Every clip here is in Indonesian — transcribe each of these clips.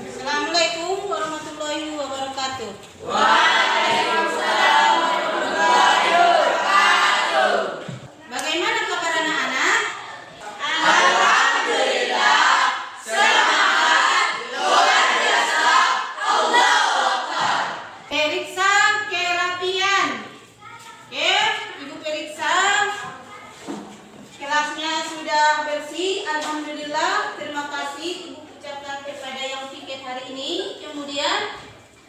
Assalamualaikum warahmatullahi wabarakatuh. Waalaikumsalam warahmatullahi wabarakatuh. Bagaimana kabar anak-anak? Alhamdulillah, semangat, luar biasa, Allahu Akbar. Periksa kerapian. Oke, Ibu periksa. Kelasnya sudah bersih, alhamdulillah. Terima kasih Ibu ucapkan kepada yang piket hari ini. Kemudian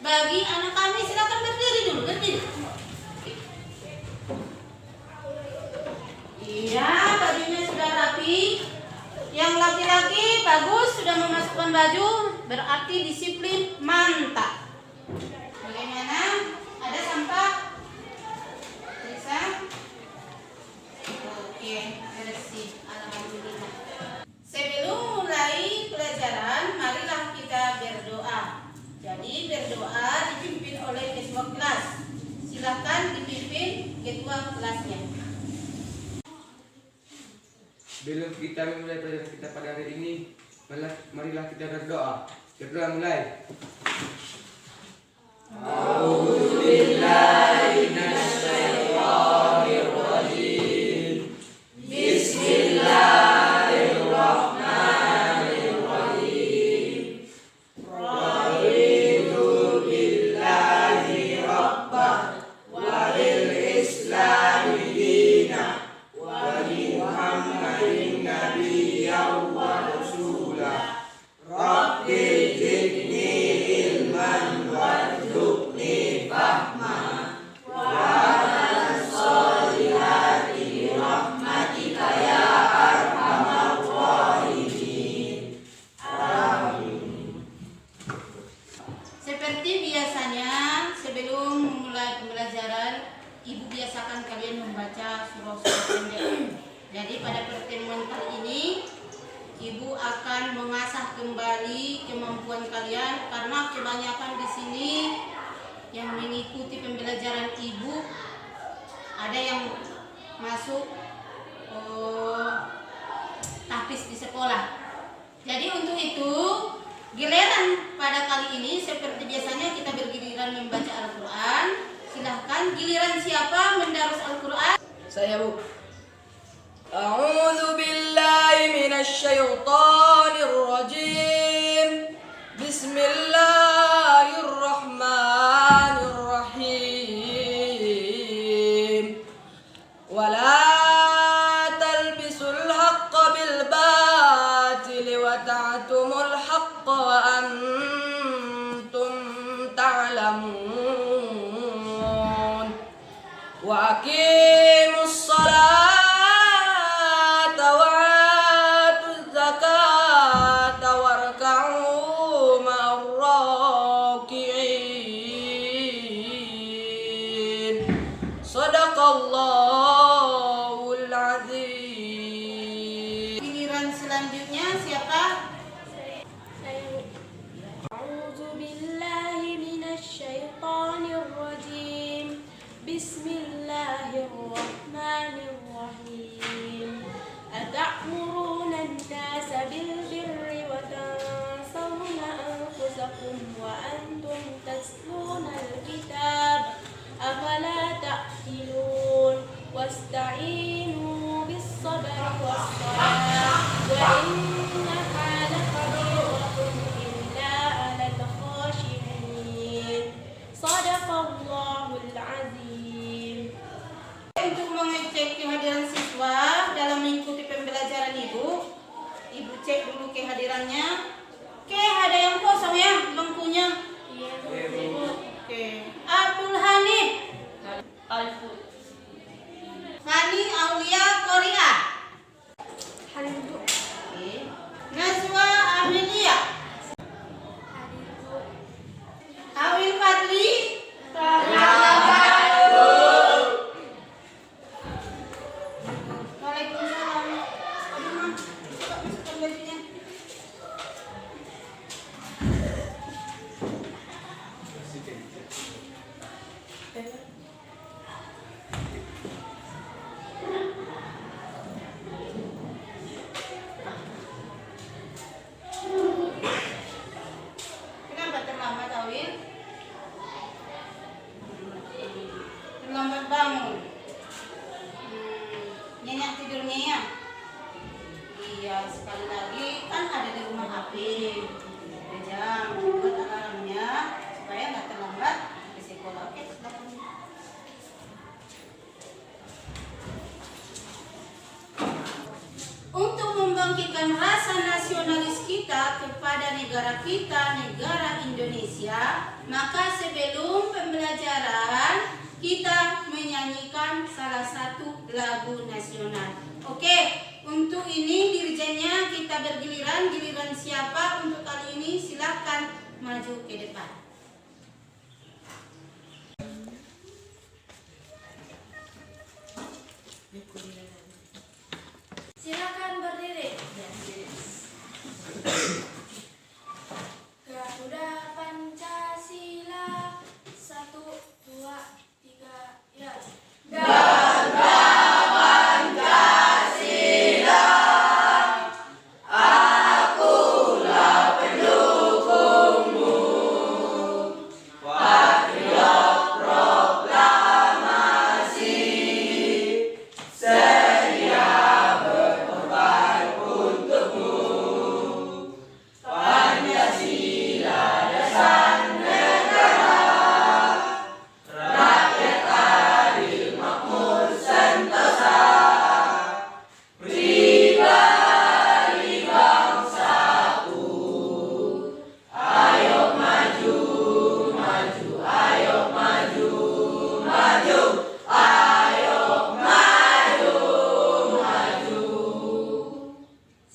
bagi anak kami silakan berdiri dulu, berdiri. Iya, bajunya sudah rapi. Yang laki-laki bagus sudah memasukkan baju, berarti disiplin mantap. Bagaimana? Ada sampah? Bisa? Oke, bersih. Alhamdulillah. Sebelum mulai pelajaran, marilah kita berdoa. Jadi berdoa dipimpin oleh ketua kelas. Silakan dipimpin ketua kelasnya. Sebelum kita memulai pelajaran kita pada hari ini, marilah kita berdoa. Berdoa mulai. A'udzubillahiminasyaitonirrajim. Bismillahirrahmanirrahim. Raditu billahi rabban wa bil islami dina wa bi Muhammadin nabiyyan wa rasulah. Rabbi zidni ilman warzuqni fahma wa amal sholihati bi rahmatika ya arhamar rahimin. Amin. Seperti biasanya, sebelum memulai pembelajaran, Ibu biasakan kalian membaca surah-surah pendek. Jadi pada pertemuan kali ini, Ibu akan mengasah kembali kemampuan kalian karena kebanyakan di sini yang mengikuti pembelajaran Ibu ada yang masuk tahfiz di sekolah. Jadi untuk itu giliran pada kali ini seperti biasanya kita bergiliran membaca Al-Quran. Silahkan giliran siapa mendarus Al-Quran? Saya, Bu. A'udzu billahi minasyaitonir rajim. Bismillahirrahmanirrahim. Wala talbisul haqqa bil batili wa ta'tumul haqqa wa antum ta'lamun. Wa aqimus salata wa atuz zakata warka'u ma'ar raki'in. Shadaqallahul azim. Giliran selanjutnya siapa? أعوذ بالله من الشيطان الرجيم بسم الله الرحمن الرحيم أتأمرون الناس بالبر وتنسون أنفسكم وأنتم تتلون الكتاب أفلا تعقلون واستعينوا بالصبر والصلاة وإنها لكبيرة إلا على الخاشعين صدق الله العظيم. Untuk mengecek kehadiran siswa dalam mengikuti pembelajaran Ibu cek dulu kehadirannya. Oke, ada yang kosong ya bangkunya? Iya, Oke, Abdul Hanif, Alfu. Hani Aulia Korea, Haribu. Oke. Nazwa Amelia, Awil Fadli, menunjukkan rasa nasionalis kita kepada negara kita, negara Indonesia, maka sebelum pembelajaran kita menyanyikan salah satu lagu nasional. Oke, untuk ini dirjennya kita bergiliran. Giliran siapa untuk kali ini? Silakan maju ke depan. Silakan berdiri. Garuda Pancasila 1, 2, 3, ya.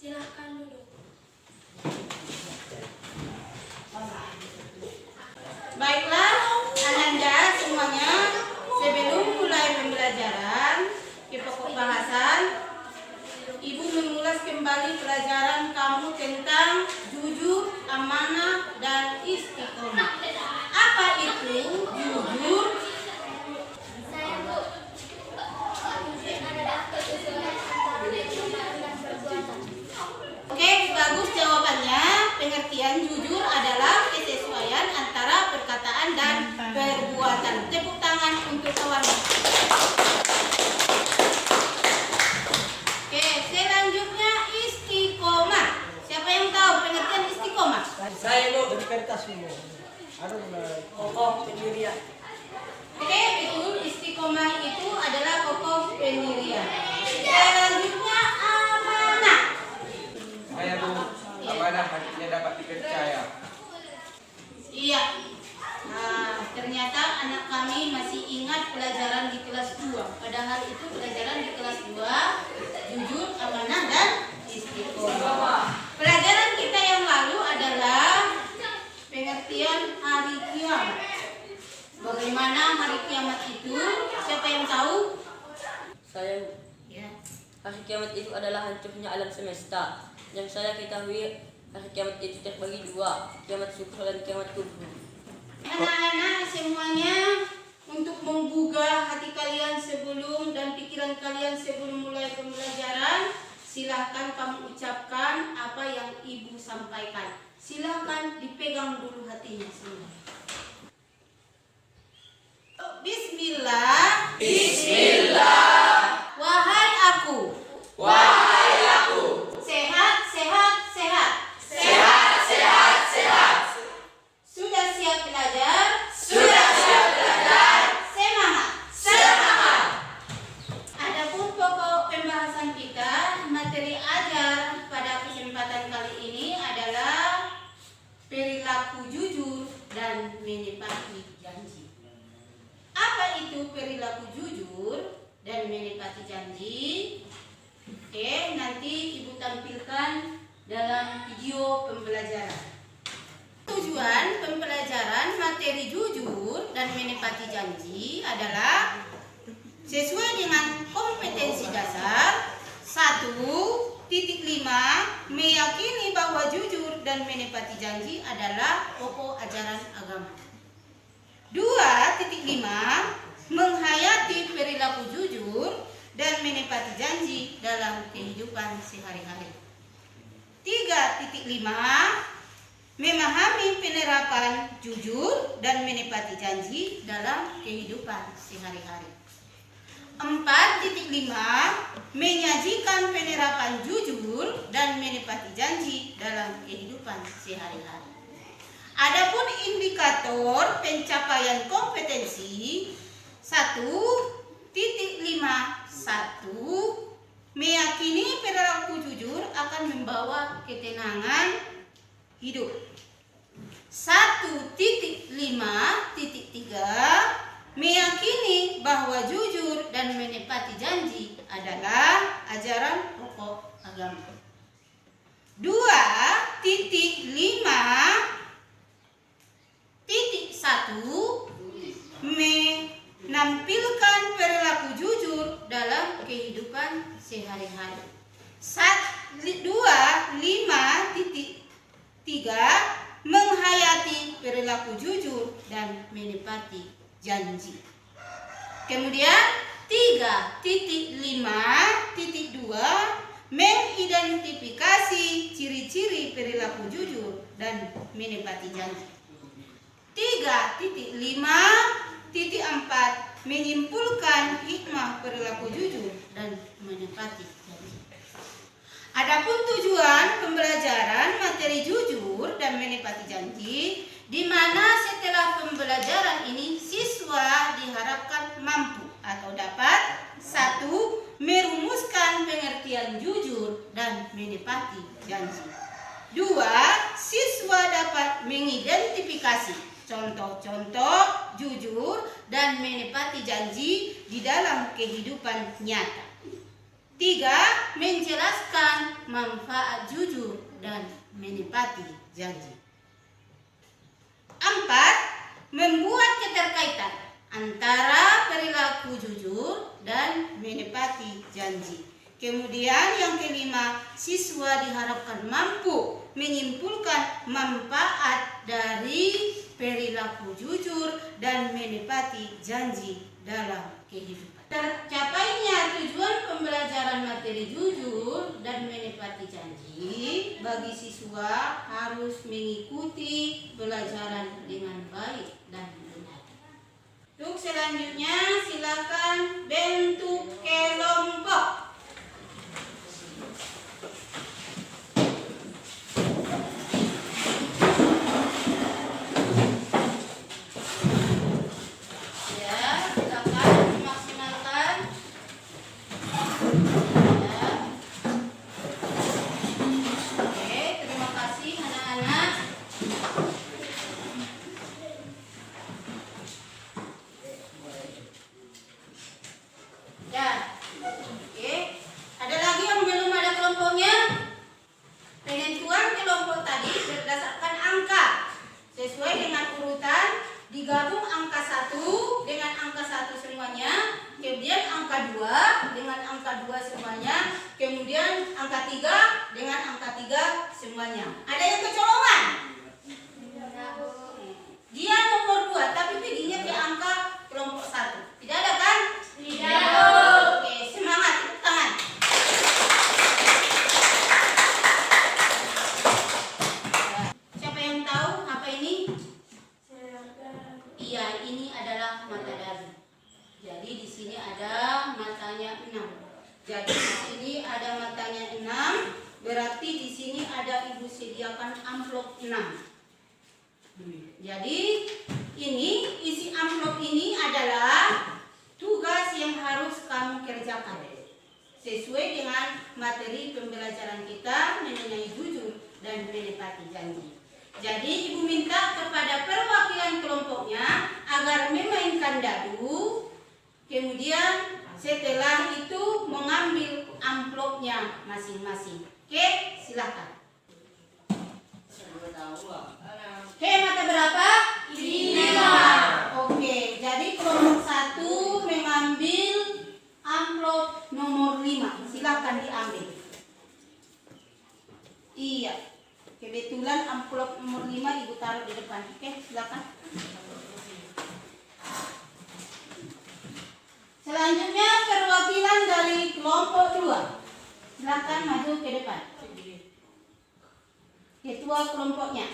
Silakan duduk. Baiklah, Ananda semuanya, sebelum mulai pembelajaran ke pokok bahasan, Ibu mengulas kembali pelajaran kamu tentang jujur, amanah, dan istiqomah. Apa itu jujur? Oke, bagus jawabannya. Pengertian jujur adalah kesesuaian antara perkataan dan perbuatan. Tepuk tangan untuk kawan. Oke, selanjutnya istiqomah. Siapa yang tahu pengertian istiqomah? Saya mau kertasmu. Kokoh pendirian. Oke, betul. Istiqomah itu adalah kokoh pendirian. Selanjutnya amanah. Saya Bu, amanah artinya dapat dipercaya. Iya. Nah, ternyata anak kami masih ingat pelajaran di kelas 2. Padahal itu pelajaran di kelas 2, jujur, amanah, dan istiqomah. Pelajaran kita yang lalu adalah pengertian hari kiamat. Bagaimana hari kiamat itu? Siapa yang tahu? Saya, Ya. hari kiamat itu adalah hancurnya alam semesta. Yang saya ketahui, hari kiamat itu terbagi dua, kiamat syukur dan kiamat kubur. Anak-anak semuanya, untuk menggugah hati kalian sebelum dan pikiran kalian sebelum mulai pembelajaran, silahkan kamu ucapkan apa yang Ibu sampaikan. Silahkan dipegang dulu hatinya semua. Bismillah. Bismillah. Wahai aku. Wahai aku. Sehat, sehat, sehat. Sehat, sehat, sehat. Sudah siap belajar? Sudah siap belajar. Semangat. Semangat. Adapun pokok pembahasan kita, materi ajar pada kesempatan kali ini adalah perilaku jujur dan menepati janji. Apa itu perilaku jujur dan menepati janji? Oke, nanti Ibu tampilkan dalam video pembelajaran. Tujuan pembelajaran materi jujur dan menepati janji adalah sesuai dengan kompetensi dasar 1.5 meyakini bahwa jujur dan menepati janji adalah pokok ajaran agama. 2.5 menghayati perilaku jujur dan menepati janji dalam kehidupan sehari-hari. 3.5 memahami penerapan jujur dan menepati janji dalam kehidupan sehari-hari. 4.5 menyajikan penerapan jujur dan menepati janji dalam kehidupan sehari-hari. Adapun indikator pencapaian kompetensi 1.51 Meyakini perilaku jujur akan membawa ketenangan hidup. 1.5.3 meyakini bahwa jujur dan menepati janji adalah ajaran pokok agama. 2.5.1 menampilkan perilaku jujur dalam kehidupan sehari-hari. 2.5.3 menghayati perilaku jujur dan menepati janji. Kemudian 3.5.2 mengidentifikasi ciri-ciri perilaku jujur dan menepati janji. 3.5.4 menyimpulkan hikmah perilaku jujur dan menepati janji. Adapun tujuan pembelajaran materi jujur dan menepati janji, di mana setelah pembelajaran ini siswa diharapkan mampu atau dapat 1. Merumuskan pengertian jujur dan menepati janji. 2. Siswa dapat mengidentifikasi contoh-contoh jujur dan menepati janji di dalam kehidupan nyata. 3. Menjelaskan manfaat jujur dan menepati janji. 4. Membuat keterkaitan antara perilaku jujur dan menepati janji. Kemudian yang kelima, siswa diharapkan mampu menyimpulkan manfaat dari perilaku jujur dan menepati janji dalam kehidupan. Tercapainya tujuan pembelajaran materi jujur dan menepati janji, bagi siswa harus mengikuti pelajaran dengan baik dan benar. Untuk selanjutnya silakan bentuk kelompok. Digabung angka 1 dengan angka 1 semuanya, kemudian angka 2 dengan angka 2 semuanya, kemudian angka 3 dengan angka 3 semuanya. Ada yang kecolongan? Dia nomor 2 tapi perginya ke angka kelompok 1. Tidak ada kan? Tidak. Oke, semangat, tepuk tangan. Siapa yang tahu apa ini? Iya, ini adalah mata daring. Jadi di sini ada matanya 6. Jadi di sini ada matanya 6, berarti di sini ada ibu sediakan amplop 6. Jadi ini isi amplop ini adalah tugas yang harus kamu kerjakan sesuai dengan materi pembelajaran kita mengenai jujur dan menepati janji. Jadi ibu minta kepada perwakilan kelompoknya agar memainkan dadu, kemudian setelah itu mengambil amplopnya masing-masing. Oke, silakan. Oke, mata berapa? 5. Oke, jadi kelompok 1 mengambil amplop nomor 5. Silakan diambil. Iya. Kebetulan amplop nomor 5 ibu taruh di depan. Oke, silakan. Selanjutnya perwakilan dari kelompok 2. Silakan maju ke depan. Ketua kelompoknya.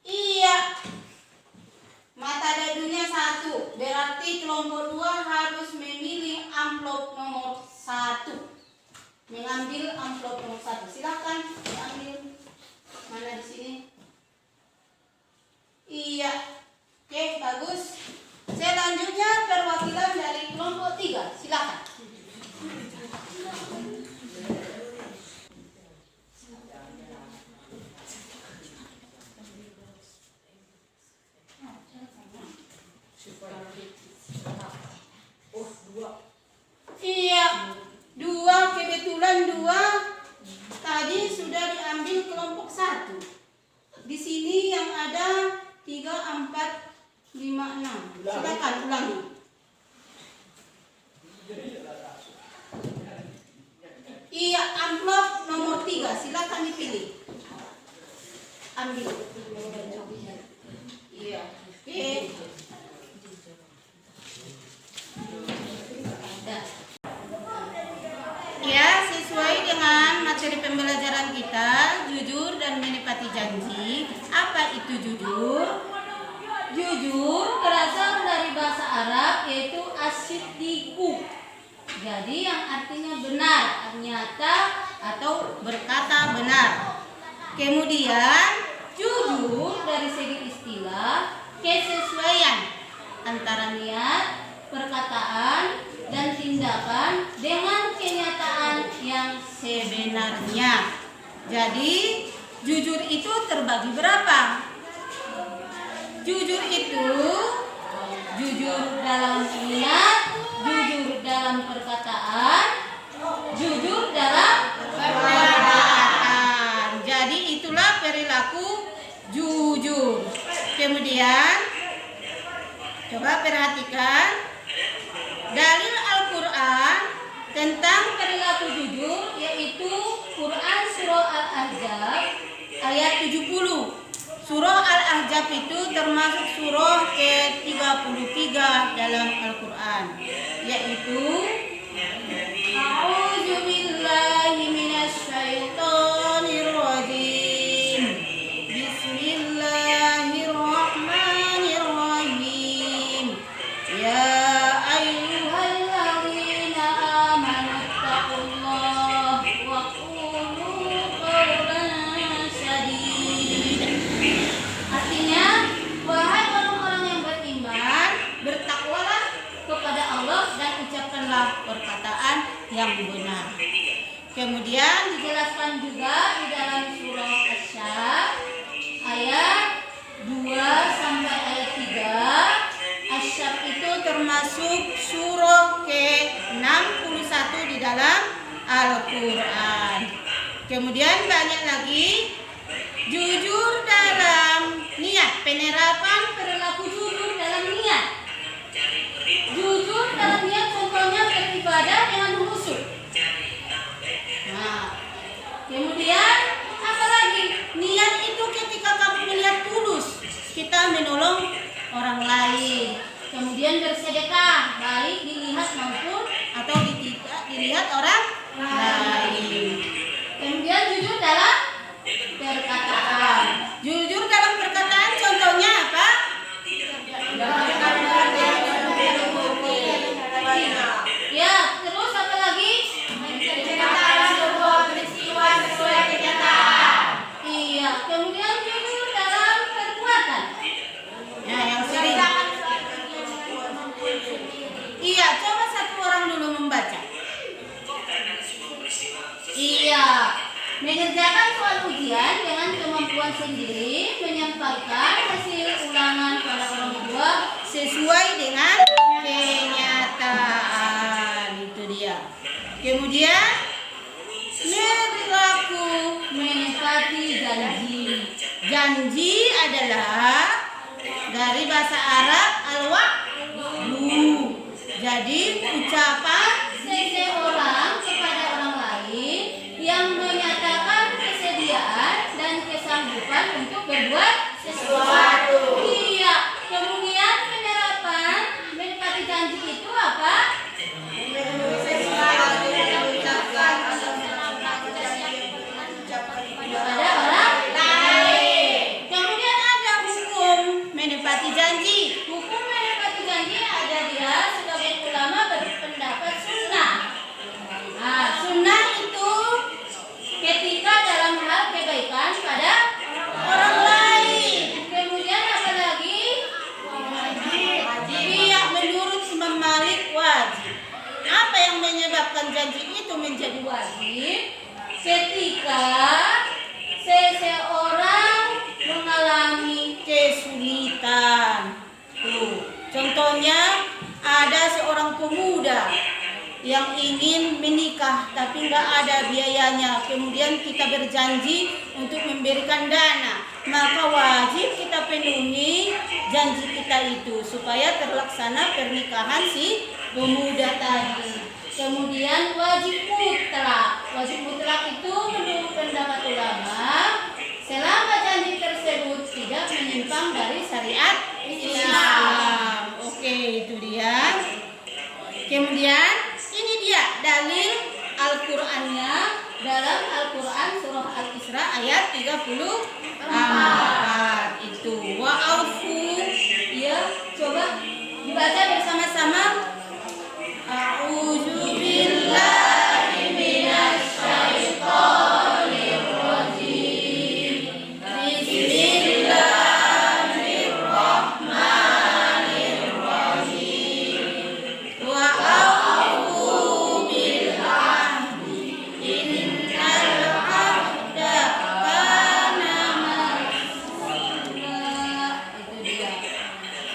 Iya. Mata dadunya 1. Berarti kelompok 2 harus memilih amplop nomor 1. Mengambil amplop nomor 1. Silakan diambil. Mana di sini? Iya. Oke, bagus. Selanjutnya ada 3, 4, 5, 6. Silakan ulangi. Iya, amplop nomor 3. Silakan dipilih. Ambil. Iya. Oke. Ada. Ya, sesuai dengan materi pembelajaran kita, jujur dan menepati janji. Apa itu jujur? Jujur berasal dari bahasa Arab yaitu as-siddiqu. Jadi yang artinya benar, nyata atau berkata benar. Kemudian jujur dari segi istilah kesesuaian antara niat, perkataan, dan tindakan dengan kenyataan yang sebenarnya. Jadi jujur itu terbagi berapa? Jujur itu jujur dalam niat, jujur dalam perkataan, jujur dalam perkataan. Jadi itulah perilaku jujur. Kemudian coba perhatikan dalil Al-Quran tentang perilaku jujur, yaitu Quran Surah Al-Ahzab ayat 70. Surah Al-Ahzab itu termasuk surah ke-33 dalam Al-Quran, yaitu A'udzu billahi minasyaitonir rajim. Bismillahirrahmanirrahim. Ya ayyuhalladzina amanu taqullaha wa qulu qawlan sadida. Artinya, wahai orang-orang yang beriman, bertakwalah kepada Allah dan ucapkanlah perkataan yang benar. Kemudian dijelaskan juga di dalam surah Asy-Syaff ayat 2 sampai ayat 3. Asy-Syaff itu termasuk surah ke-61 di dalam Al-Quran. Kemudian banyak lagi jujur dalam niat, penerapan perilaku jujur dalam niat. Jujur dalam niat contohnya beribadah dengan khusyuk. Nah, kemudian apa lagi? Niat itu ketika kamu melihat tulus, kita menolong orang lain. Kemudian bersedekah, baik dilihat maupun atau tidak dilihat orang lain. Kemudian jujur dalam perkataan. Jujur dalam perkataan contohnya apa? Ya, terus apa lagi? Menceritakan sebuah peristiwa sesuai kenyataan. Iya, kemudian jujur dalam perbuatan. Nah, yang sering. Iya, coba satu orang dulu membaca. Iya, mengerjakan soal ujian dengan kemampuan sendiri, menyampaikan hasil ulangan pada orang tua sesuai dengan kenyataan. Itu dia. Kemudian perilaku menepati janji. Janji adalah dari bahasa Arab al-wa'du. Jadi ucapan seseorang kepada orang lain yang menyatakan kesediaan dan kesanggupan untuk berbuat sesuatu. Iya. Kemudian penerapan menepati janji itu apa? Kepada orang lain. Kemudian ada hukum menepati janji. Hukum menepati janji ada dia sebagian ulama berpendapat sunnah. Nah, sunnah itu ketika dalam hal kebaikan pada orang lain. Kemudian apa lagi? Iya, menurut Imam Malik wajib. Apa yang menyebabkan janji itu menjadi wajib? Ketika seseorang mengalami kesulitan. Tuh, contohnya ada seorang pemuda yang ingin menikah tapi nggak ada biayanya. Kemudian kita berjanji untuk memberikan dana. maka wajib kita penuhi janji kita itu supaya terlaksana pernikahan si pemuda tadi. Kemudian wajib mutlak. Wajib mutlak itu menurut pendapat ulama, selama janji tersebut tidak menyimpang dari syariat Islam. Oke, itu dia. Kemudian ini dia dalil Al-Qur'annya dalam Al-Qur'an surah Al-Isra ayat 34. Itu wa aufu, ya, coba dibaca bersama-sama. A'udzu billahi minasy syaithanir rajim. Bismillahirrahmanirrahim. Wa aufu bil ahdi innal ahda kana mas'ula. Itu dia.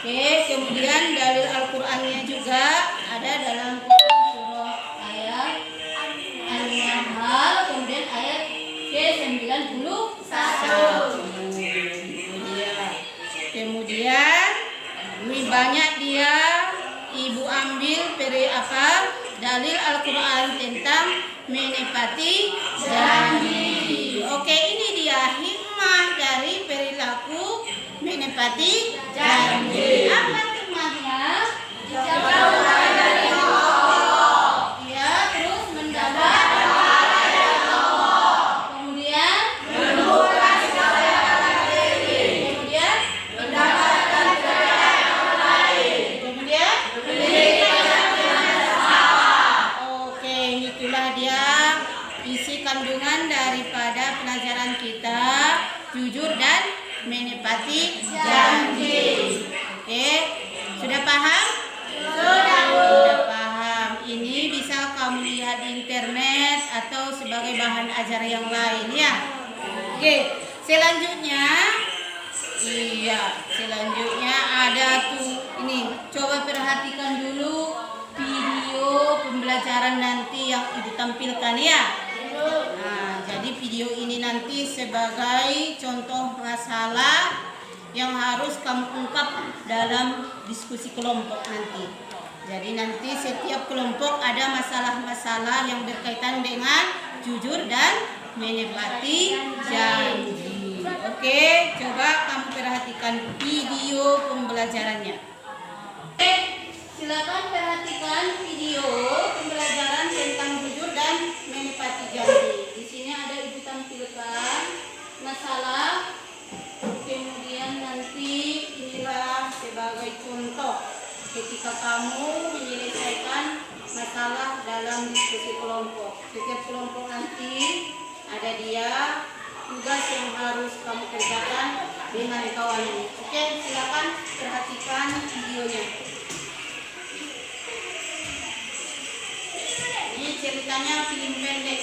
Oke, kemudian dalil Al-Qur'annya juga ada dalam surah ayat An-Nahl, kemudian ayat ke-91. Kemudian lebih banyak dia ibu ambil dalil Al-Quran tentang menepati janji. Oke, ini dia hikmah dari perilaku menepati janji. Apa hikmahnya? Dijauhkan dari Allah. Ya, terus mendapat pahala dari Allah. Kemudian menemukan kebaikan diri. Kemudian mendapatkan kebaikan orang lain. Kemudian berikan salah. Oke, itulah dia isi kandungan daripada pelajaran kita, jujur dan menepati janji. Oke, sudah paham? Sudah paham. Ini bisa kamu lihat di internet atau sebagai bahan ajar yang lain ya. Oke, selanjutnya ada tuh ini. Coba perhatikan dulu video pembelajaran nanti yang Ibu tampilkan ya. Nah, jadi video ini nanti sebagai contoh masalah yang harus kamu ungkap dalam diskusi kelompok nanti. Jadi nanti setiap kelompok ada masalah-masalah yang berkaitan dengan jujur dan menepati janji. Oke, coba kamu perhatikan video pembelajarannya. Oke, silakan perhatikan video pembelajaran tentang jujur dan menepati janji. Di sini ada Ibu tampilkan masalah. Kemudian nanti inilah sebagai contoh ketika kamu menyelesaikan masalah dalam diskusi kelompok. Setiap kelompok nanti ada dia tugas yang harus kamu kerjakan dengan kawanmu. Oke, silakan perhatikan videonya. Ini ceritanya film pendek.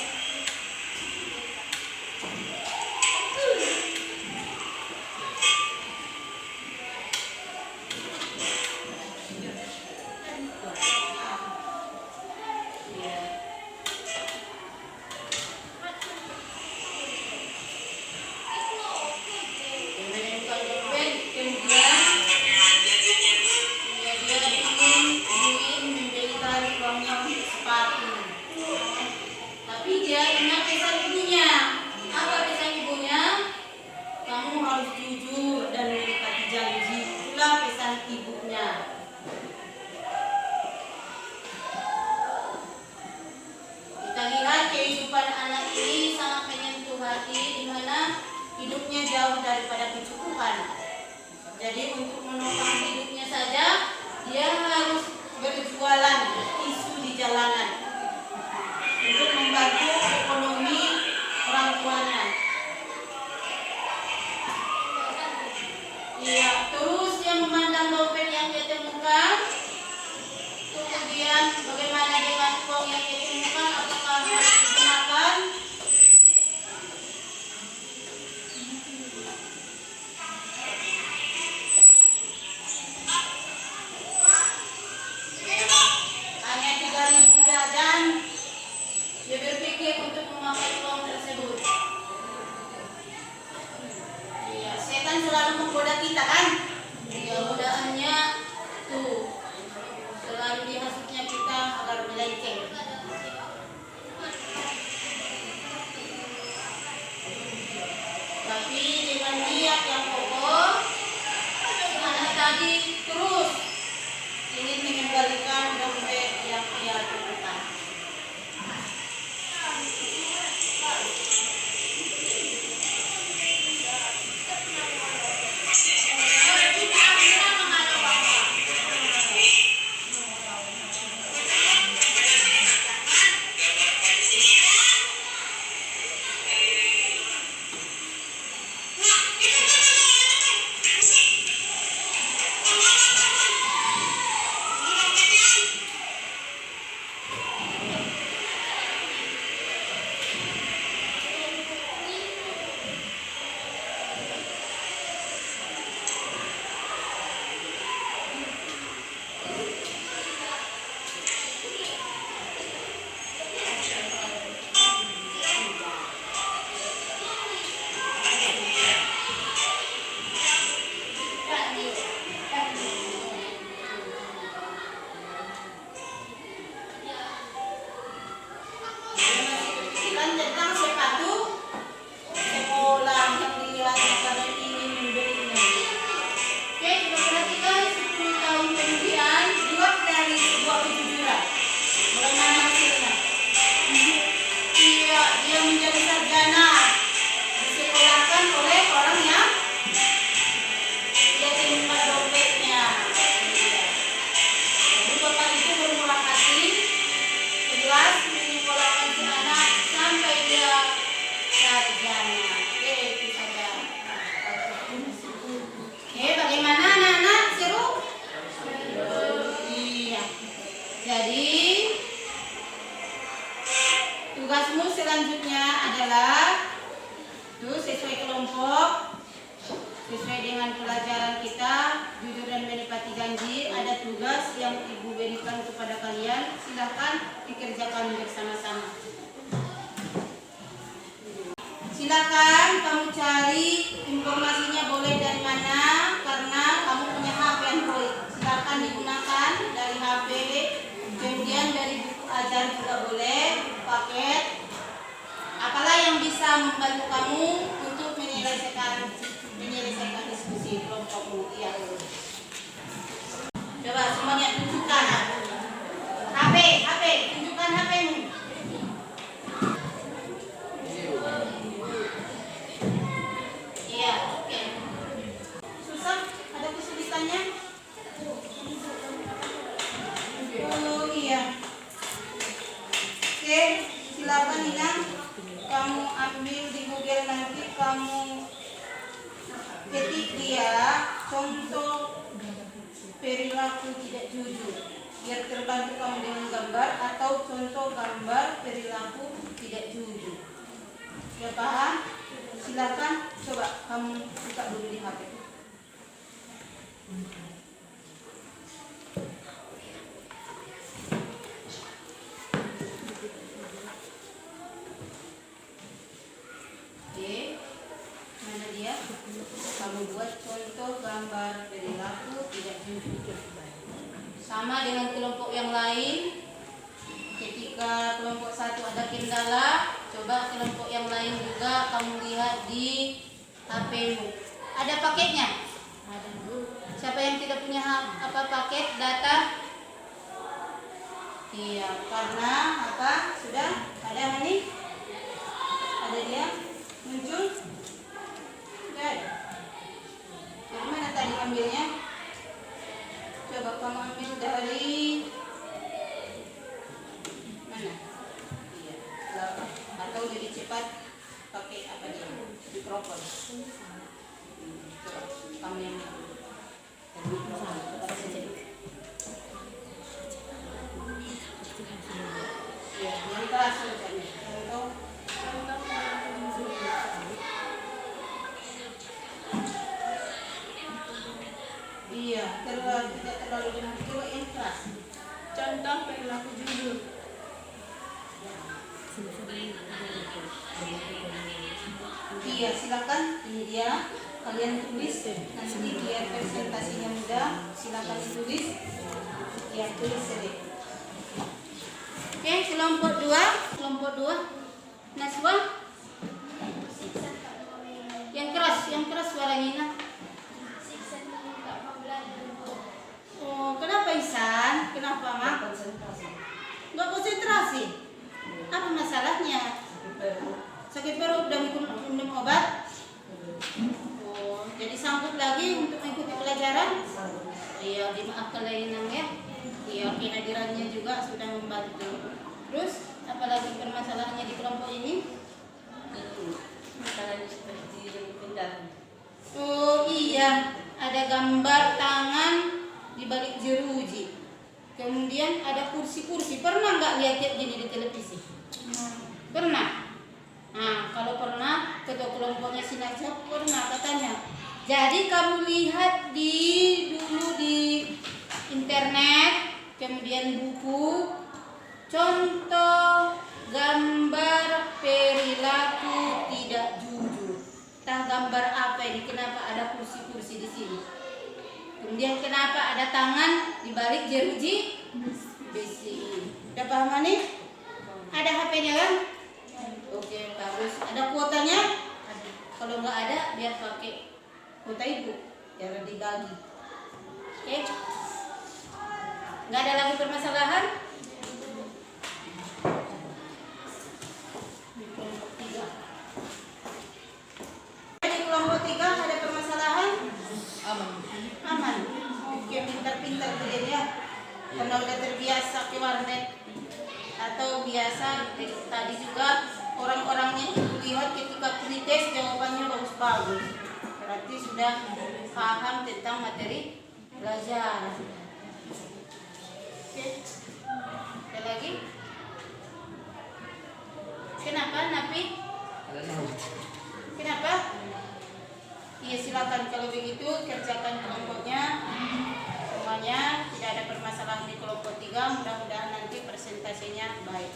Tapi dia ingat pesan ibunya. Apa pesan ibunya? Kamu harus jujur dan menepati janji. Itulah pesan ibunya. Kita lihat kehidupan anak ini sangat menyentuh hati, di mana hidupnya jauh daripada kecukupan. Jadi untuk menopang hidupnya saja, dia harus berjualan tisu di jalanan untuk membantu ekonomi orang tuanya. Iya, terus dia memandang dompet yang dia temukan. Kemudian bagaimana dengan uang yang dia temukan? Apakah harus digunakan? selalu menggoda kita kan? Ya, godaannya tuh selalu dihasutnya kita agar melenceng. Tapi dengan niat yang kokoh, anak tadi terus ingin mengembalikan dompet yang ia temukan. Tentang sepatu sekolah yang dilihatnya karena ingin membelinya. Oke, kita perhatikan 10 tahun kemudian dibuat dari sebuah kejujuran. Bagaimana hasilnya? Dia menjadi sarjana, disekolahkan oleh orang yang dia temukan dompetnya. Jadi bapak itu bermurah hati, ikhlas menyekolahkan si anak sampai dia sarjana. Oke, itu saja. Oke, bagaimana anak-anak? Seru? Iya. Jadi tugasmu selanjutnya adalah sesuai kelompok, sesuai dengan pelajaran kita, jujur dan menepati janji. Ada tugas yang ibu berikan kepada kalian, silahkan dikerjakan bersama-sama. Silakan kamu cari informasinya, boleh dari mana, karena kamu punya HP Android. Silakan digunakan dari HP, kemudian dari buku ajar juga boleh, paket. Apalah yang bisa membantu kamu untuk menyelesaikan diskusi kelompokmu. Iya. Coba semuanya tunjukkan HP, tunjukkan HP-mu. Iya, oke. Susah? Ada kesulitannya? Oh iya. Oke, silakan Ina. Kamu ambil di Google, nanti kamu ketik dia contoh perilaku tidak jujur, biar terbantu kamu dengan gambar, atau contoh gambar perilaku tidak jujur. Ya paham? Silakan coba kamu buka dulu di HP. Oke, mana dia? Kamu buat contoh gambar perilaku tidak jujur. Sama dengan kelompok yang lain. Ketika kelompok 1 ada kendala, coba kelompok yang lain juga kamu lihat di HP-mu. Ada paketnya? Ada. Siapa yang tidak punya paket data? Iya, karena apa? Sudah ada ini? Ada dia? Muncul? Sudah ada. Dari mana tadi ambilnya? Coba kamu ambil dari mana? Iya, 8. Atau lebih cepat pakai apa dia? Mikrofon. Coba kamu yang dari mikrofon. Iya, yang keras bacanya. Iya, tidak terlalu dengan jiwa yang keras. Contoh perilaku jujur. Iya, silakan. Ini dia. kalian tulis nanti biar presentasinya mudah. Silakan ditulis. Ya, tulis deh. Oke, kelompok 2. Naswa. Yang keras suaranya. Nah. Oh, kenapa Ihsan? Kenapa Mak? Nggak konsentrasi. Apa masalahnya? Sakit perut udah minum obat? Oh, jadi sanggup lagi untuk mengikuti pelajaran? Iya, dimaafkan lainnya ya. Iya, kehadirannya juga sudah membantu. Terus, apalagi permasalahannya di kelompok ini? Itu masalahnya seperti yang pindah. Oh iya, ada gambar tangan di balik jeruji. Kemudian ada kursi-kursi. Pernah nggak lihat kayak gini di televisi? Pernah. Nah, kalau pernah, ketua kelompoknya si Najwa pernah katanya. Jadi kamu lihat dulu di internet, kemudian buku, contoh gambar perilaku tidak jujur. Entah gambar apa ini? Kenapa ada kursi-kursi di sini? Kemudian kenapa ada tangan di balik jeruji besi? Udah paham nih? Ada HP-nya kan? Oke, bagus. Ada kuotanya? Kalau nggak ada, biar pakai kuota ibu, biar dibagi. Oke? Nggak ada lagi permasalahan? Di kelompok 3 ada permasalahan? Aman. Oke, pintar-pintar kalian ya. Karena udah terbiasa ke warnet atau biasa tadi juga orang-orangnya ibu lihat ketika kritis jawabannya bagus-bagus. Berarti sudah paham tentang materi belajar. Oke. Ada lagi? Kenapa, Nafi? Kenapa? Iya, silakan kalau begitu kerjakan kelompoknya semuanya. Tidak ada permasalahan di kelompok 3. Mudah-mudahan nanti presentasinya baik.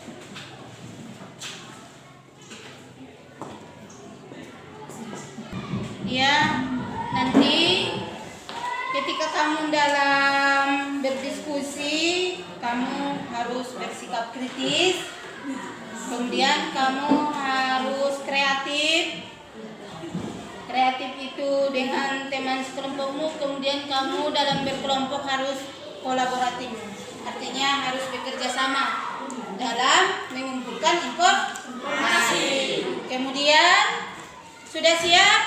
Ya, nanti ketika kamu dalam berdiskusi, kamu harus bersikap kritis. Kemudian kamu harus kreatif. Kreatif itu dengan teman sekelompokmu. Kemudian kamu dalam berkelompok harus kolaboratif. Artinya harus bekerja sama dalam mengumpulkan informasi. Kemudian sudah siap?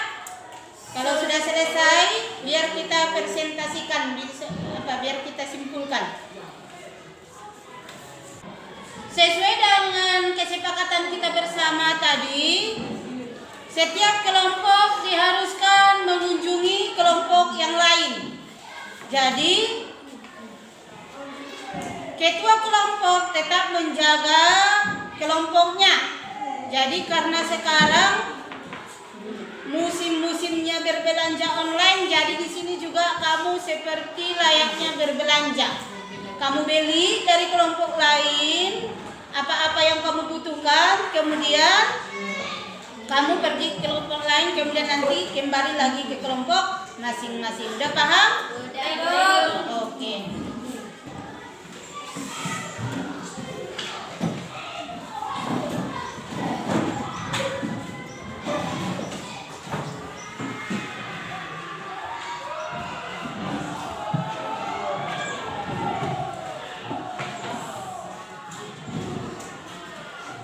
Kalau sudah selesai, biar kita presentasikan, biar kita simpulkan. Sesuai dengan kesepakatan kita bersama tadi, setiap kelompok diharuskan mengunjungi kelompok yang lain. Jadi, ketua kelompok tetap menjaga kelompoknya. Jadi karena sekarang musim-musimnya berbelanja online, jadi di sini juga kamu seperti layaknya berbelanja. Kamu beli dari kelompok lain apa-apa yang kamu butuhkan, kemudian kamu pergi ke kelompok lain, kemudian nanti kembali lagi ke kelompok masing-masing. Udah paham? Udah. Oke.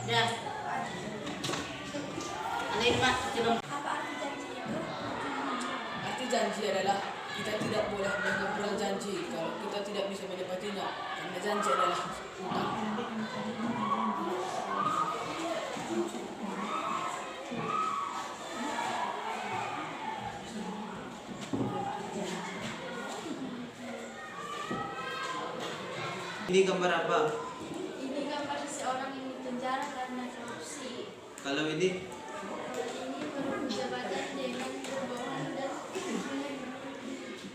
Udah. Alif, Mak, coba. Apa arti janji itu? Arti janji adalah kita tidak boleh mengobrol janji kalau kita tidak bisa menepatinya. Karena janji adalah hutang. Ini gambar apa? Ini gambar seseorang yang dipenjara karena korupsi. Kalau ini Ini menurut jabatan dengan berbohong dan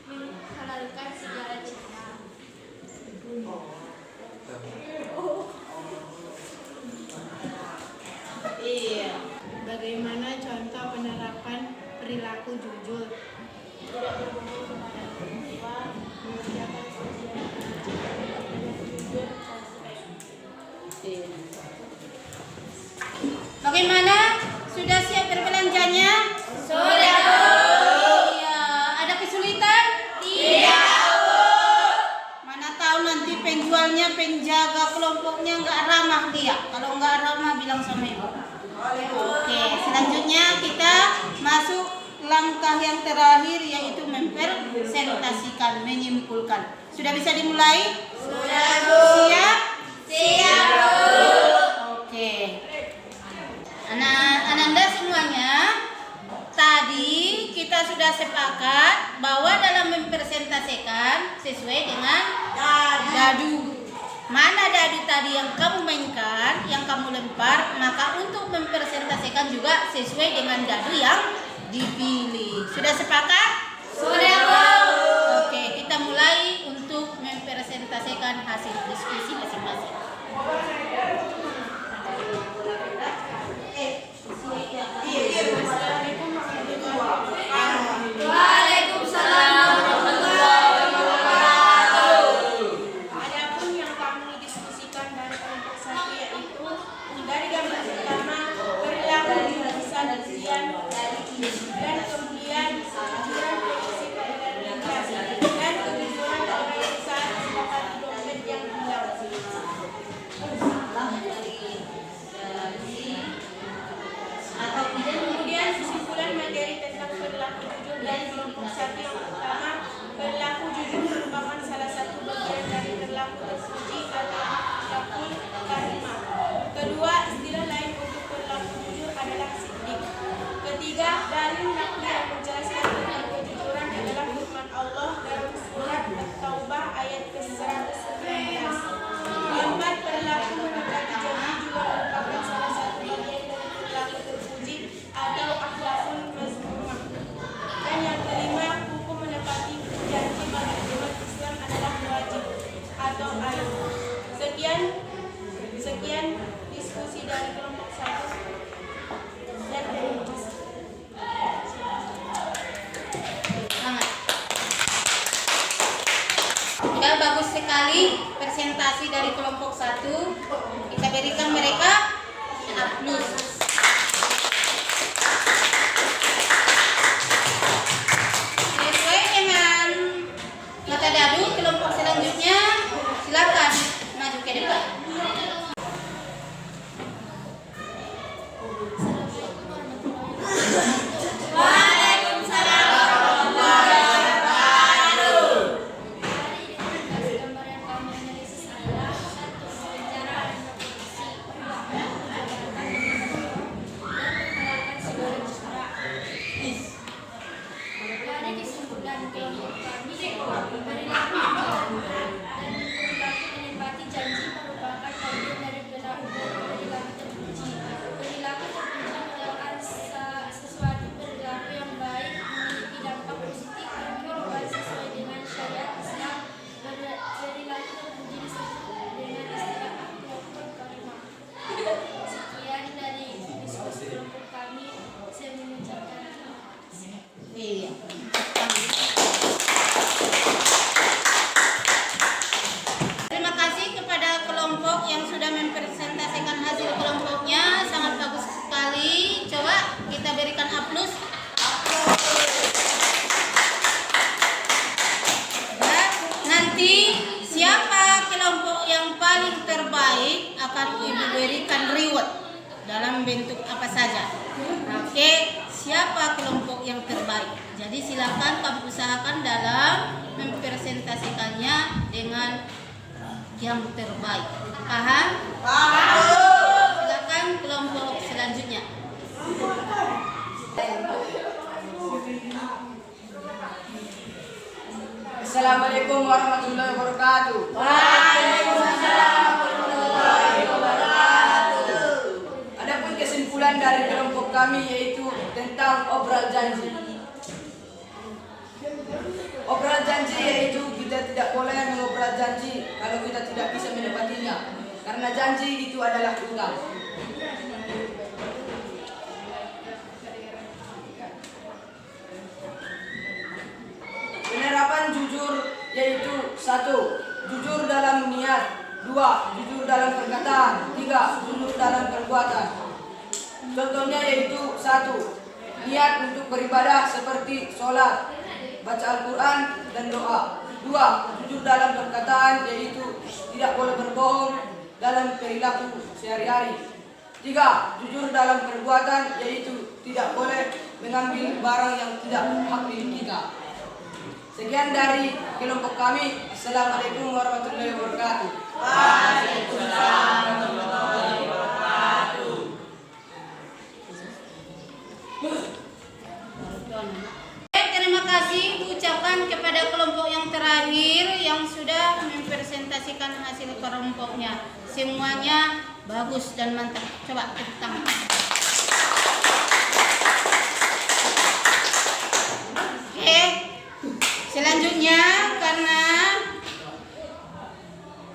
menghalalkan segala cara. Iya. Bagaimana contoh penerapan perilaku jujur? salam sama ibu. Oke, selanjutnya kita masuk langkah yang terakhir yaitu mempresentasikan, menyimpulkan. Sudah bisa dimulai? Sudah, Bu. Siap? Siap, Bu. Oke. Ananda semuanya, tadi kita sudah sepakat bahwa dalam mempresentasikan sesuai dengan dadu. Mana dadu tadi yang kamu mainkan, yang kamu lempar, maka untuk mempresentasikan juga sesuai dengan dadu yang dipilih. Sudah sepakat? Sudah, Bu. Oke, kita mulai untuk mempresentasikan hasil diskusi masing-masing. Waalaikumsalam warahmatullahi wabarakatuh. Adapun yang kami diskusikan dari kelompok satu yaitu dari gambar pertama perilaku di urusan ujian dan kemudian kejujuran prinsip berorientasi dan kejujuran dalam urusan mendapati dompet yang hilang. Kemudian kesimpulan materi tentang perilaku jujur dari kelompok satu yang pertama, perilaku jujur merupakan salah satu bagian dari perilaku terpuji atau akhlakul karimah. Kedua, istilah lain untuk perilaku jujur adalah siddiq. Ketiga, dalil nakli yang menjelaskan tentang kejujuran adalah firman Allah dalam surat At-Taubah ayat ke-119. Keempat, perilaku menepati janji juga merupakan salah satu bagian dari perilaku terpuji atau akhlakul mazmumah. Dan yang kelima, hukum menepati janji bagi umat Islam adalah wajib atau aib. Sekian diskusi dari kelompok satu dan terima kasih. Semangat. Ya, bagus sekali presentasi dari kelompok satu. Kita berikan mereka A+. Sesuai dengan mata dadu, kelompok selanjutnya silakan maju ke depan. Waalaikumsalam warahmatullahi wabarakatuh. Hari ini gambar yang kami analisis adalah satu sejarah dan reproduksi dan sebagai musyawarah. Dari kesimpulan kelompok kami, perilaku dan perilaku menepati janji merupakan bagian dari perilaku terpuji. Perilaku terpuji merupakan sesuatu perilaku yang baik, memiliki dampak positif dan kehidupan sesuai dengan syariat Islam. Perilaku terpuji disebut dengan istilah akhlakul karimah. Sekian dari diskusi kelompok kami. Saya mengucapkan terima kasih. Iya. Terima kasih kepada kelompok yang sudah mempresentasikan hasil kelompoknya, sangat bagus sekali. Coba kita berikan A+. Ya, nanti siapa kelompok yang paling terbaik akan Ibu berikan reward dalam bentuk apa saja. Oke, siapa kelompok yang terbaik? Jadi silakan kamu usahakan dalam mempresentasikannya dengan yang terbaik. Paham? Paham. Silakan kelompok selanjutnya. Assalamualaikum warahmatullahi wabarakatuh. Waalaikumsalam warahmatullahi wabarakatuh. Adapun kesimpulan dari kelompok kami yaitu tentang obral janji. Obral janji yaitu kita tidak boleh mengobral janji kalau kita tidak bisa menepatinya, karena janji itu adalah hutang. Penerapan jujur yaitu 1. Jujur dalam niat, 2. Jujur dalam perkataan, 3. Jujur dalam perbuatan. Contohnya yaitu 1. Niat untuk beribadah seperti sholat, baca Al-Quran dan doa. 2. Jujur dalam perkataan yaitu tidak boleh berbohong dalam perilaku sehari-hari. 3. Jujur dalam perbuatan, yaitu tidak boleh mengambil barang yang tidak hak milik kita. Sekian dari kelompok kami. Assalamualaikum warahmatullahi wabarakatuh. Waalaikumsalam warahmatullahi wabarakatuh. Terima kasih ucapkan kepada kelompok yang terakhir yang sudah mempresentasikan hasil kelompoknya. Semuanya bagus dan mantap. Coba tepuk tangan. Oke. Selanjutnya, karena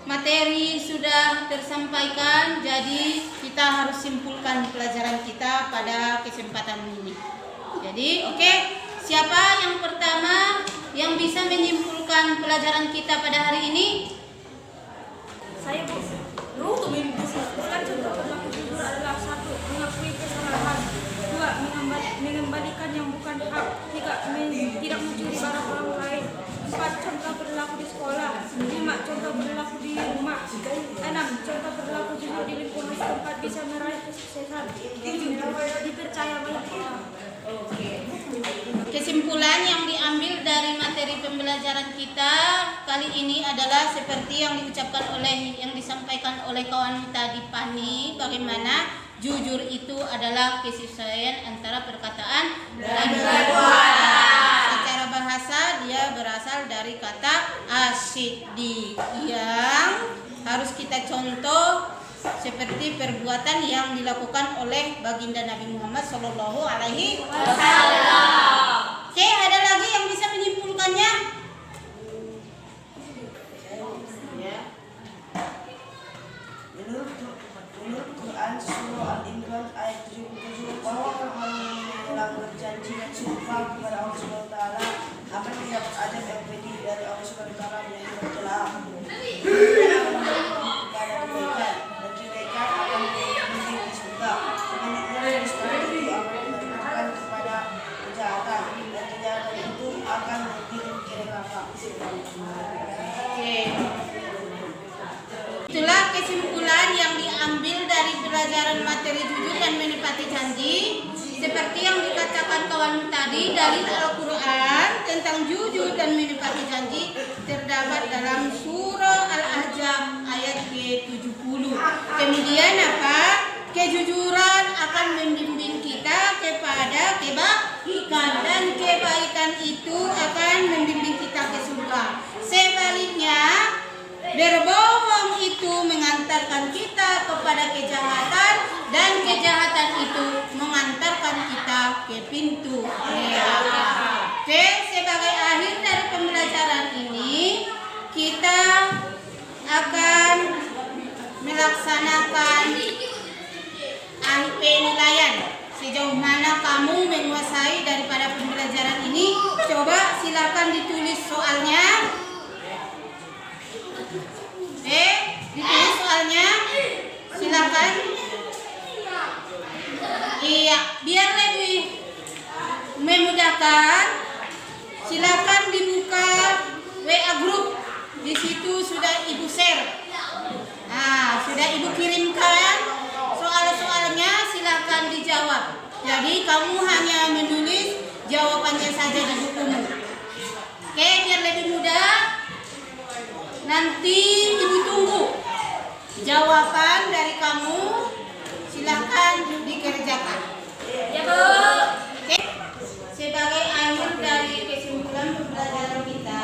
materi sudah tersampaikan, jadi kita harus simpulkan pelajaran kita pada kesempatan ini. Jadi, oke, siapa yang pertama yang bisa menyimpulkan pelajaran kita pada hari ini? Saya bukan contoh berlaku jujur adalah 1. Mengakui kesalahan, 2. Mengembalikan yang bukan hak, 3. Tidak mencuri barang orang lain, 4. Contoh berlaku di sekolah, 5. Contoh berlaku di rumah, 6. Contoh berlaku jujur di lingkungan setempat bisa meraih kesuksesan, 7. Dipercaya banyak orang. Kesimpulan yang diambil dari materi pembelajaran kita kali ini adalah seperti yang disampaikan oleh kawan tadi Pani, bagaimana jujur itu adalah kesesuaian antara perkataan dan perbuatan. Secara bahasa dia berasal dari kata asyiddi yang harus kita contoh seperti perbuatan yang dilakukan oleh baginda Nabi Muhammad Sallallahu Alaihi Wasallam. Oke, ada lagi yang bisa menyimpulkannya? Menurut Quran surah Al-Imran ayat 77 bahwa orang-orang yang telah berjanji dan sumpah kepada Allah Subhanahu wa taala akan mendapat azab yang pedih dari Allah Subhanahu wa taala yang tercela. Kepada kebaikan dan kebaikan akan menjadi di surga. Sebaliknya kemiskinan itu akan mengantarkan kepada kejahatan dan kejahatan itu akan mengirim ke neraka. Oke. Itulah kesimpulan yang diambil dari pelajaran materi jujur dan menepati janji. Seperti yang dikatakan kawan tadi, dari Al-Quran tentang jujur dan menepati janji terdapat dalam surah Al-Ahzab ayat ke-70. Kemudian apa? Kejujuran akan membimbing kita kepada kebaikan, dan kebaikan itu akan membimbing kita ke surga. Sebaliknya, berbohong itu mengantarkan kita kepada kejahatan, dan kejahatan itu mengantarkan kita ke pintu neraka. Oke, sebagai akhir dari pembelajaran ini, kita akan melaksanakan penilaian sejauh mana kamu menguasai daripada pembelajaran ini. Coba silakan ditulis soalnya. Ditulis soalnya, silakan. Iya, biar lebih memudahkan, silakan dibuka WA group. Di situ sudah Ibu share. Nah, sudah Ibu kirimkan soal-soalnya, silakan dijawab. Jadi kamu hanya menulis jawabannya saja di bukumu. Oke, biar lebih mudah. Nanti Ibu tunggu jawaban dari kamu, silakan dikerjakan. Ya, Bu. Oke. Sebagai akhir dari kesimpulan pembelajaran kita,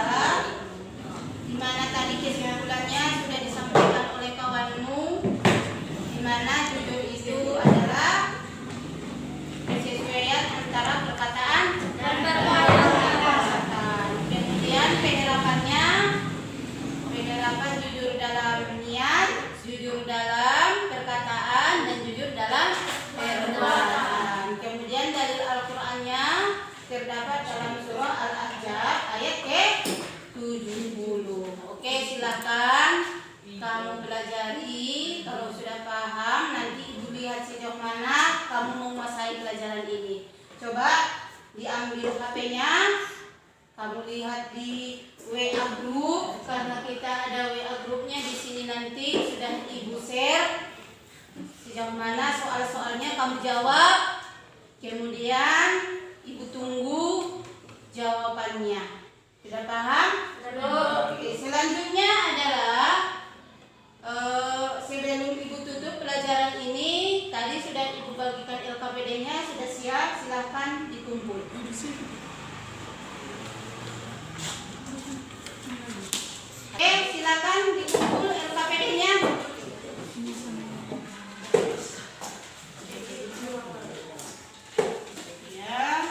di mana tadi kesimpulannya sudah disampaikan oleh kawanmu, di mana jujur itu adalah kesesuaian antara perkataan dan perbuatan. Kemudian penerapannya, penerapan jujur dalam niat, jujur dalam perkataan, dan jujur dalam perbuatan. Kemudian dalil Al-Qur'annya terdapat dalam surah Al-Ahzab ayat ke-70. Oke, silakan kamu pelajari. Kalau sudah paham, nanti Ibu lihat sejauh mana kamu menguasai pelajaran ini. Coba diambil HP-nya, kamu lihat di WA group, karena kita ada WA grupnya di sini, nanti sudah Ibu share. Sejauh mana soal-soalnya kamu jawab, kemudian ibu tunggu jawabannya. Sudah paham? Oke, selanjutnya adalah sebelum ibu tutup pelajaran ini, tadi sudah ibu bagikan LKPD-nya, sudah siap, silahkan dikumpul. Oke, silakan dikumpul LKPD-nya. Ya.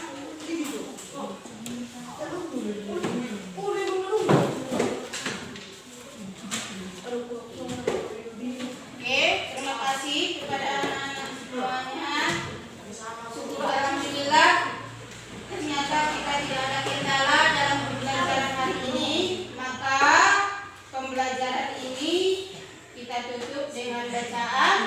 Oke, terima kasih kepada anak-anak semuanya. Syukur alhamdulillah, ternyata kita tidak ada kendala dalam pembelajaran hari ini. Maka pembelajaran ini kita tutup dengan bacaan